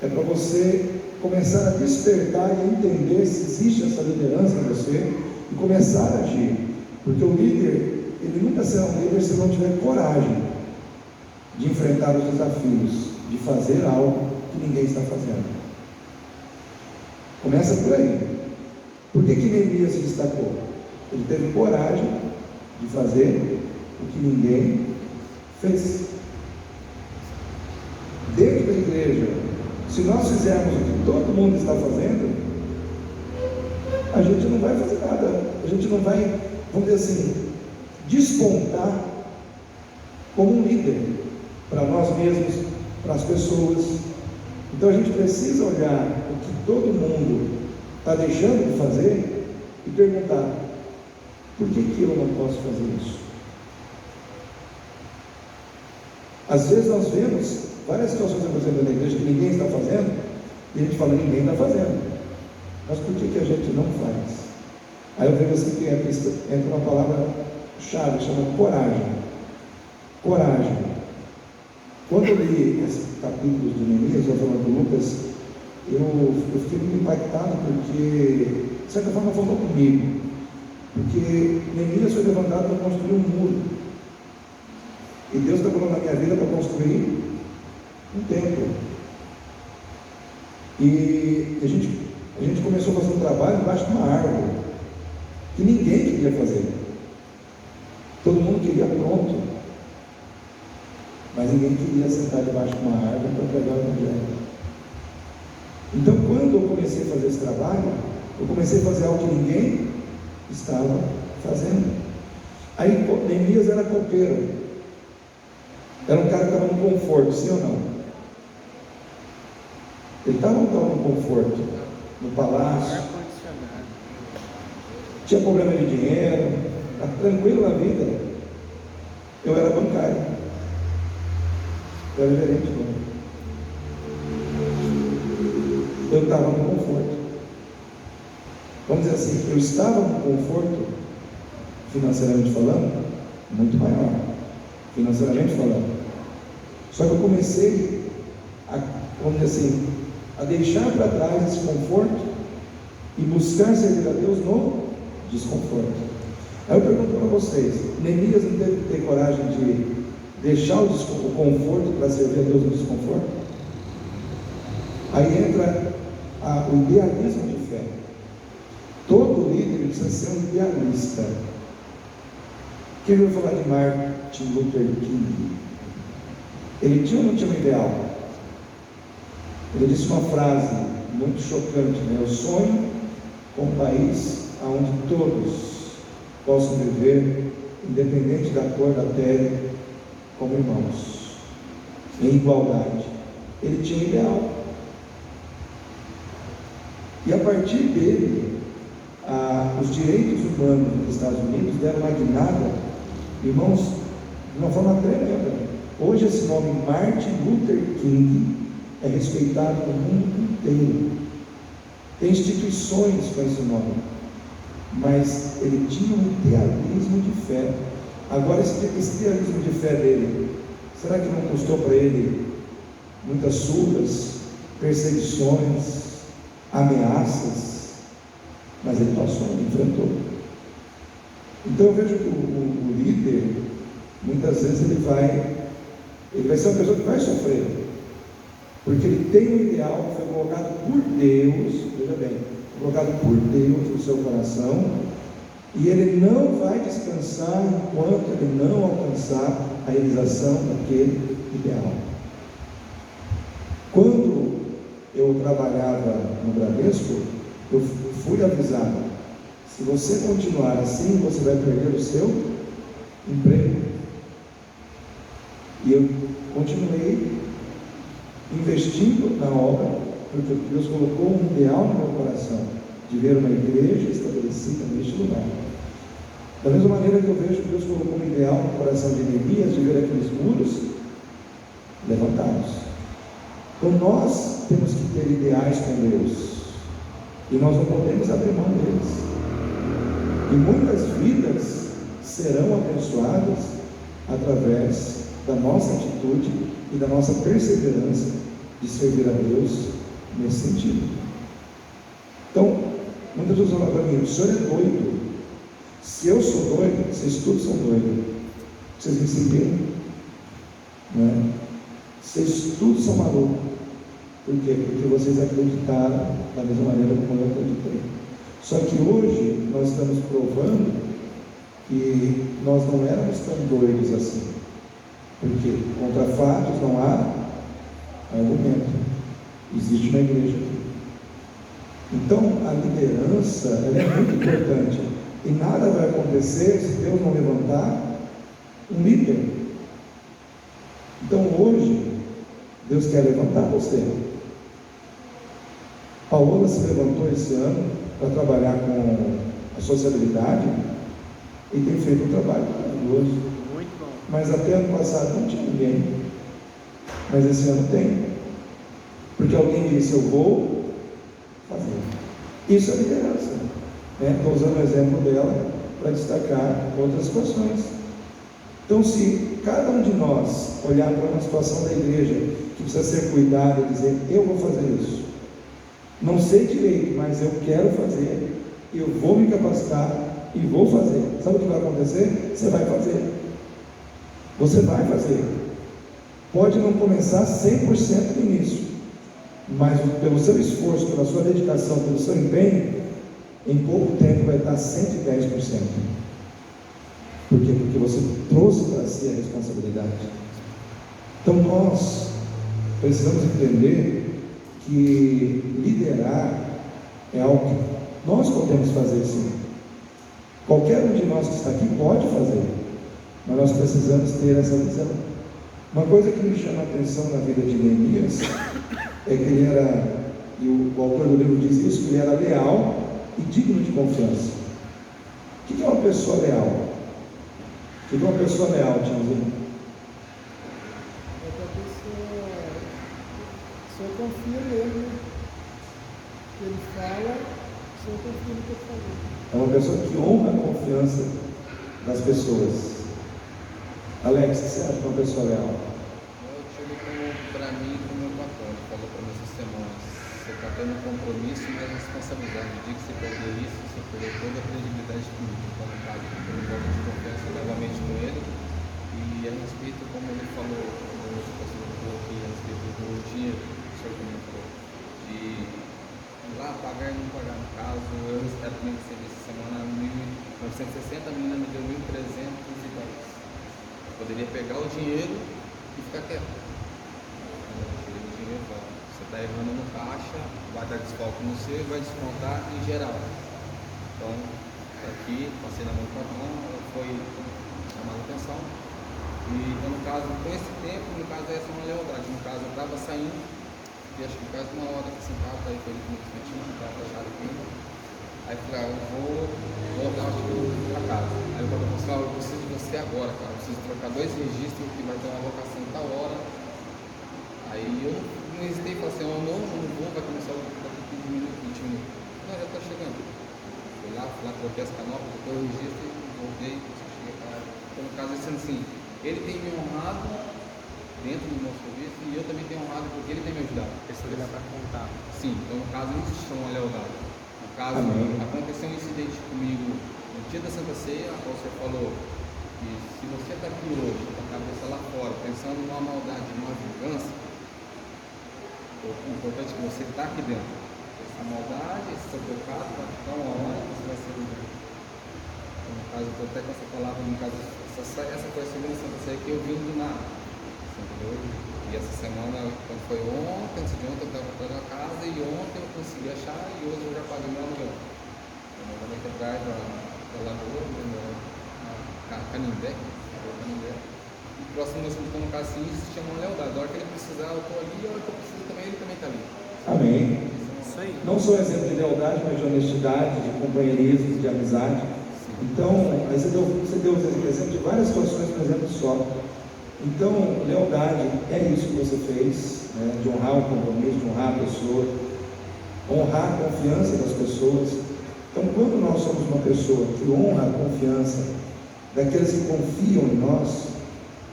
é para você começar a despertar e a entender se existe essa liderança em você e começar a agir, porque o líder, ele nunca será um líder se não tiver coragem de enfrentar os desafios, de fazer algo que ninguém está fazendo. Começa por aí. Por que Neemias se destacou? Ele teve coragem de fazer o que ninguém fez. Dentro da igreja, se nós fizermos o que todo mundo está fazendo, a gente não vai fazer nada, a gente não vai, vamos dizer assim, despontar como um líder para nós mesmos, para as pessoas. Então a gente precisa olhar o que todo mundo está deixando de fazer e perguntar: por que eu não posso fazer isso? Às vezes nós vemos várias situações acontecendo na igreja que ninguém está fazendo, e a gente fala, ninguém está fazendo. Mas por que a gente não faz? Aí eu vejo assim que entra uma palavra-chave, chama coragem. Coragem. Quando eu li esse capítulo de Neemias, eu falando do Lucas, eu fiquei muito impactado porque, de certa forma, falou comigo. Porque Neemias foi levantado para construir um muro. E Deus está falando na minha vida para construir um templo. E a gente começou a fazer um trabalho embaixo de uma árvore, que ninguém queria fazer. Todo mundo queria pronto, mas ninguém queria sentar debaixo de uma árvore para pregar o evangelho. Então, quando eu comecei a fazer esse trabalho, eu comecei a fazer algo que ninguém estava fazendo. Aí Neemias era copeiro, era um cara que estava no conforto, sim ou não? Ele estava ou não estava no conforto? No palácio, tinha problema de dinheiro, estava tranquilo na vida. Eu era bancário, eu era gerente de banco. Eu estava no conforto. Vamos dizer assim, eu estava no conforto, financeiramente falando, muito maior, financeiramente falando. Só que eu comecei vamos dizer assim, a deixar para trás esse conforto e buscar servir a Deus no desconforto. Aí eu pergunto para vocês, Neemias não teve que ter coragem de deixar o conforto para servir a Deus no desconforto? Aí entra o idealismo de fé. Todo líder precisa ser um idealista. Quem ouviu falar de Martin Luther King? Ele tinha ou não tinha um ideal? Ele disse uma frase muito chocante, né? Eu sonho com um país onde todos possam viver, independente da cor da pele, como irmãos, em igualdade. Ele tinha um ideal. E a partir dele, os direitos humanos dos Estados Unidos deram uma guinada, irmãos, de uma forma tremenda. Hoje esse nome Martin Luther King é respeitado no mundo inteiro. Tem instituições com esse nome, mas ele tinha um idealismo de fé. Agora esse idealismo de fé dele, será que não custou para ele muitas surras, perseguições, ameaças? Mas ele passou, ele enfrentou. Então eu vejo que o líder, muitas vezes ele vai ser uma pessoa que vai sofrer, porque ele tem um ideal que foi colocado por Deus, veja bem, colocado por Deus no seu coração, e ele não vai descansar enquanto ele não alcançar a realização daquele ideal. Quando eu trabalhava no Bradesco, eu fui avisado: se você continuar assim, você vai perder o seu emprego. E eu continuei investindo na obra, porque Deus colocou um ideal no meu coração, de ver uma igreja estabelecida neste lugar. Da mesma maneira que eu vejo que Deus colocou um ideal no coração de Neemias, de ver aqueles muros levantados. Então nós temos que ter ideais com Deus, e nós não podemos abrir mão deles. E muitas vidas serão abençoadas através da nossa atitude e da nossa perseverança de servir a Deus nesse sentido. Então, muitas pessoas falam para mim: o senhor é doido. Se eu sou doido, vocês todos são doidos. Vocês me seguiram? Não é? Vocês todos são malucos. Por quê? Porque vocês acreditaram da mesma maneira como eu acreditei. Só que hoje nós estamos provando que nós não éramos tão doidos assim. Porque contra fatos não há argumento. Existe uma igreja aqui. Então a liderança ela é muito importante. E nada vai acontecer se Deus não levantar um líder. Então hoje Deus quer levantar você. Paola se levantou esse ano para trabalhar com a sociabilidade e tem feito um trabalho maravilhoso. Muito bom. Mas até ano passado não tinha ninguém. mas esse ano tem, porque alguém disse: eu vou fazer. Isso é liderança, né? Estou usando o exemplo dela para destacar outras situações. Então, se cada um de nós olhar para uma situação da igreja que precisa ser cuidada e dizer: eu vou fazer isso, não sei direito, mas eu quero fazer, eu vou me capacitar e vou fazer. Sabe o que vai acontecer? Você vai fazer. Você vai fazer. Pode não começar 100% no início, mas pelo seu esforço, pela sua dedicação, pelo seu empenho, em pouco tempo vai estar 110%. Por quê? Porque você trouxe para si a responsabilidade. Então nós precisamos entender que liderar é algo que nós podemos fazer, sim. Qualquer um de nós que está aqui pode fazer, mas nós precisamos ter essa visão. Uma coisa que me chama a atenção na vida de Neemias é que ele era, e o autor do livro diz isso, que ele era leal e digno de confiança. O que é uma pessoa leal? O que é uma pessoa leal, Tiazinho? Se eu confio nele, que ele fala, se eu confio no que ele falou. É uma pessoa que honra a confiança das pessoas. Alex, o que você acha de uma pessoa leal? Eu tive como, para mim, como meu patrão, ele falou para mim essa semana: você está tendo um compromisso, mas responsabilidade. No dia que você perder isso, você perdeu toda a credibilidade comigo. Então, no caso, eu tenho um voto de confiança novamente com ele. E a respeito, como ele falou, como eu falou aqui, a respeito do dinheiro, o senhor também falou, de ir lá pagar e não pagar. No caso, eu espero também que você essa semana 1960, a menina me deu 1.310. Poderia pegar o dinheiro e ficar quieto. O dinheiro volta. Você está errando no caixa, vai dar desfalque no seu e vai descontar em geral. Então, aqui, passei na mão do patrão, foi a manutenção. E então, no caso, com esse tempo, no caso, essa é uma lealdade. No caso, eu estava saindo, e acho que quase uma hora aqui sentado, aí foi ele com o instantinho, estava fechado aqui. Aí eu falei: eu vou voltar para casa. Aí eu falei: pessoal, eu preciso de você agora, cara. Eu preciso trocar 2 registros que vai ter uma locação tal hora. Aí eu não hesitei e falei assim: eu não vou, vai começar daqui 15 minutos, 20 minutos. Não, já está chegando. Fui lá, troquei as canoplas, troquei o registro e voltei. Cheguei para lá. Então, no caso, assim, ele tem me honrado dentro do meu serviço e eu também tenho honrado porque ele tem me ajudado. Ele dá para contar. Sim, então no caso existe uma lealdade. No caso, aconteceu um incidente comigo no dia da Santa Ceia, a qual você falou que se você está aqui hoje, com a cabeça lá fora, pensando numa maldade, numa vingança, o importante é que você está aqui dentro. Essa maldade, esse seu pecado, vai ficar uma hora que você vai ser livre. Então, no caso, eu estou até com essa palavra, no caso, essa foi a segunda Santa Ceia que eu vim do nada. Entendeu? E essa semana, quando foi ontem, antes de ontem, eu estava voltando a casa e ontem eu consegui achar e hoje eu já paguei meu aluguel. Eu moro aqui atrás da Lagoa, na Canindé. E próximo nós estamos no caso assim, isso se chama uma lealdade. A hora que ele precisar, eu estou ali, a hora que eu preciso também, ele também está ali. Amém. Isso aí. Não só exemplo de lealdade, mas de honestidade, de companheirismo, de amizade. Então, aí você deu exemplo de várias situações, por exemplo, só. Então, lealdade é isso que você fez, né? De honrar o compromisso, de honrar a pessoa, honrar a confiança das pessoas. Então, quando nós somos uma pessoa que honra a confiança daqueles que confiam em nós,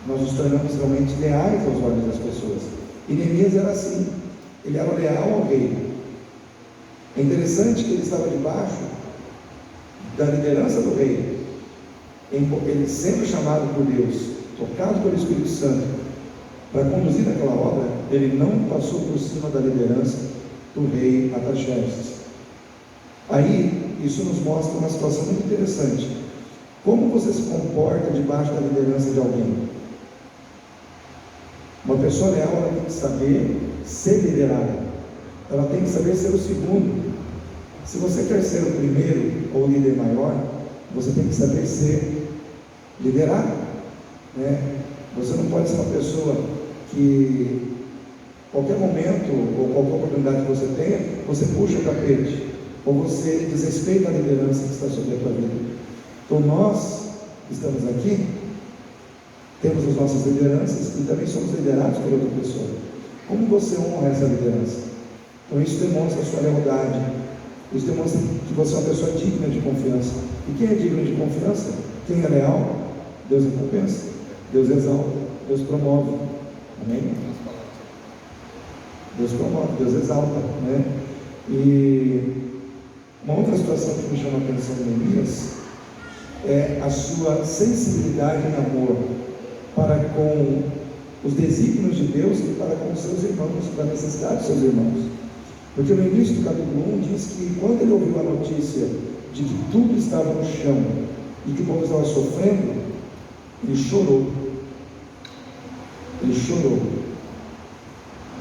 nós nos tornamos realmente leais aos olhos das pessoas. E Neemias era assim, ele era leal ao rei. É interessante que ele estava debaixo da liderança do rei, ele sempre chamado por Deus, tocado pelo Espírito Santo, para conduzir aquela obra. Ele não passou por cima da liderança do rei Artaxerxes. Aí, isso nos mostra uma situação muito interessante. Como você se comporta debaixo da liderança de alguém? Uma pessoa leal, ela tem que saber ser liderada. Ela tem que saber ser o segundo. Se você quer ser o primeiro ou o líder maior, você tem que saber ser liderado, né? Você não pode ser uma pessoa que qualquer momento ou qualquer oportunidade que você tenha, você puxa o tapete ou você desrespeita a liderança que está sobre a tua vida. Então nós estamos aqui Temos as nossas lideranças e também somos liderados por outra pessoa. Como você honra essa liderança? Então isso demonstra a sua lealdade, isso demonstra que você é uma pessoa digna de confiança. E quem é digno de confiança? Quem é leal? Deus recompensa, Deus exalta, Deus promove. Amém? Deus promove, Deus exalta, né? E uma outra situação que me chama a atenção de Neemias é a sua sensibilidade em amor para com os desígnios de Deus e para com os seus irmãos, para a necessidade dos seus irmãos. Porque no início do capítulo 1 diz que quando ele ouviu a notícia de que tudo estava no chão e que o povo estava sofrendo, ele chorou. Ele chorou.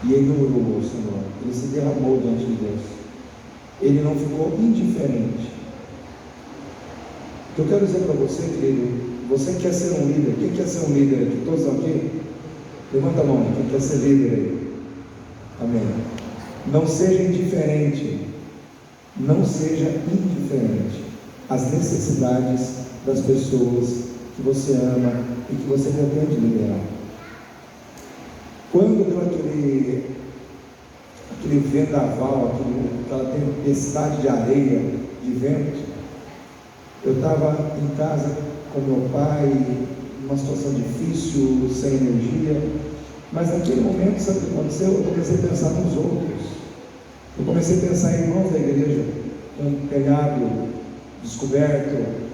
E ele orou ao Senhor. Ele se derramou diante de Deus. Ele não ficou indiferente. O que eu quero dizer para você, querido, você quer ser um líder? Quem quer ser um líder aqui? Todos aqui? Levanta a mão, quem quer ser líder aí? Amém. Não seja indiferente. Não seja indiferente às necessidades das pessoas que você ama e que você pretende liderar. Quando deu aquele vendaval, aquela tempestade de areia, de vento, eu estava em casa com meu pai, numa situação difícil, sem energia, mas naquele momento, sabe o que aconteceu? Eu comecei a pensar nos outros. Eu comecei a pensar em irmãos da igreja, com um telhado descoberto.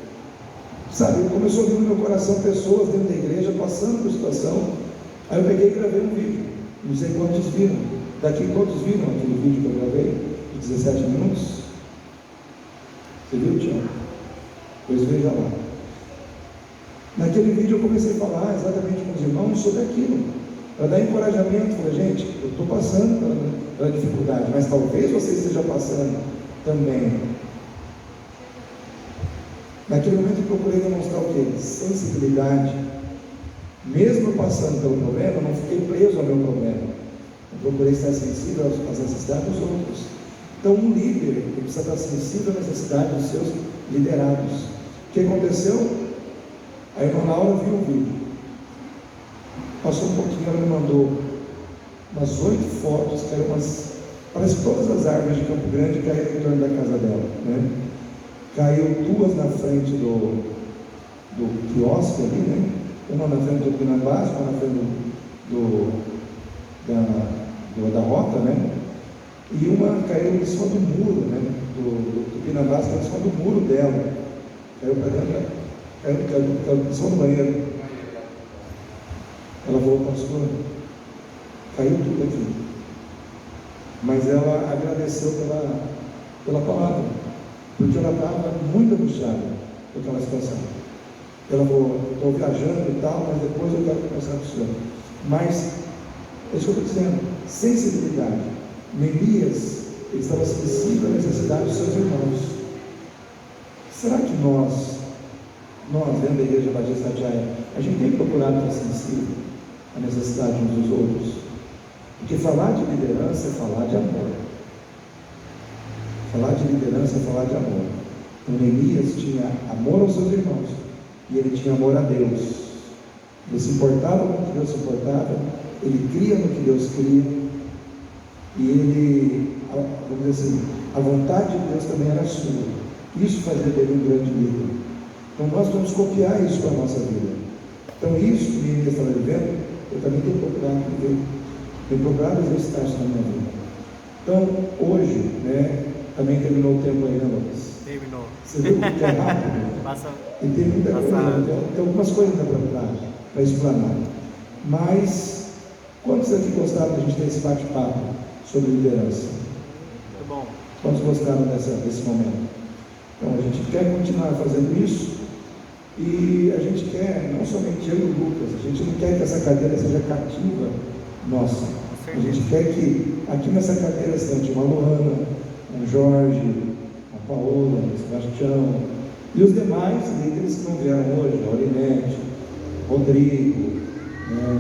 Sabe, começou a vir no meu coração pessoas dentro da igreja passando por situação. Aí eu peguei e gravei um vídeo. Não sei quantos viram. Daqui quantos viram aquele vídeo que eu gravei? De 17 minutos? Você viu, Tiago? Pois veja lá. Naquele vídeo eu comecei a falar exatamente com os irmãos sobre aquilo, para dar encorajamento. Falei, gente, eu estou passando pela dificuldade, mas talvez você esteja passando também. Naquele momento eu procurei demonstrar o quê? Sensibilidade. Mesmo eu passando pelo problema, eu não fiquei preso ao meu problema. Eu procurei estar sensível às necessidades dos outros. Então um líder, ele precisa estar sensível às necessidades dos seus liderados. O que aconteceu? A irmã Laura viu o vídeo, passou um pouquinho, ela me mandou umas 8 fotos, que eram parece que todas as árvores de Campo Grande caíram em torno da casa dela, né? Caiu 2 na frente do quiosque ali, né? Uma na frente do Pinambás, uma na frente da rota, né? E uma caiu em cima do muro, né? Do Pinambás, caiu em cima do muro dela, caiu para dentro. Caiu em cima do banheiro. Ela falou, pastor, caiu tudo aqui. Mas ela agradeceu pela palavra, porque ela estava muito angustiada com aquela situação. Ela falou, estou viajando e tal, mas depois eu quero conversar com o senhor. Mas, é isso que eu estou dizendo, sensibilidade. Neemias, ele estava sensível à necessidade dos seus irmãos. Será que nós dentro da Igreja Batista Atiaia, a gente tem procurado estar sensível à necessidade uns dos outros? Porque falar de liderança é falar de amor. Falar de liderança é falar de amor. Então Neemias tinha amor aos seus irmãos e ele tinha amor a Deus. Ele se importava com o que Deus se importava, ele cria no que Deus cria, e ele, vamos dizer assim, a vontade de Deus também era sua. Isso fazia dele um grande líder. Então nós vamos copiar isso para a nossa vida. Então isso que Neemias estava vivendo, eu também tenho procurado viver. Tenho procurado exercitar isso na minha vida. Então hoje, né, também terminou o tempo aí, né, Lucas? Terminou. Você viu que é rápido? Né? Passa. E tem muita coisa, tem algumas coisas para explanar. Mas quantos aqui gostaram de a gente ter esse bate-papo sobre liderança? Muito bom. Quantos gostaram desse momento? Então a gente quer continuar fazendo isso. E a gente quer, não somente eu e o Lucas, a gente não quer que essa cadeira seja cativa nossa. A gente quer que aqui nessa cadeira sente uma Luana, um Jorge, uma Paola, um Sebastião, e os demais líderes que não vieram hoje, a Aurinete, Rodrigo, né,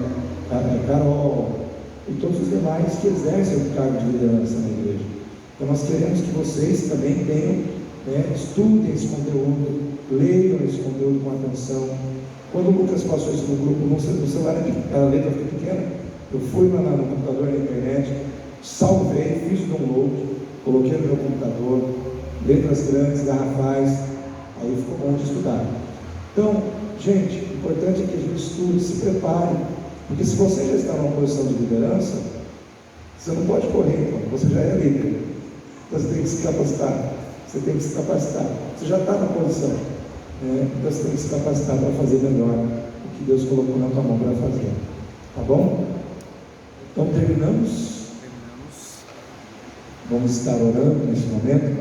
Carol, e todos os demais que exercem o cargo de liderança na igreja. Então nós queremos que vocês também tenham, estudem esse conteúdo, leiam esse conteúdo com atenção, Quando o Lucas passou isso no grupo, no celular, a letra fica pequena, eu fui lá no computador, na internet, salvei, fiz o download, coloquei no meu computador, letras grandes, garrafais, aí ficou bom de estudar. Então, gente, o importante é que a gente estude, se prepare, porque se você já está numa posição de liderança, você não pode correr, então, você já é líder. Então você tem que se capacitar, você já está na posição, né? Então você tem que se capacitar para fazer melhor o que Deus colocou na tua mão para fazer, tá bom? Então terminamos. Vamos estar orando nesse momento.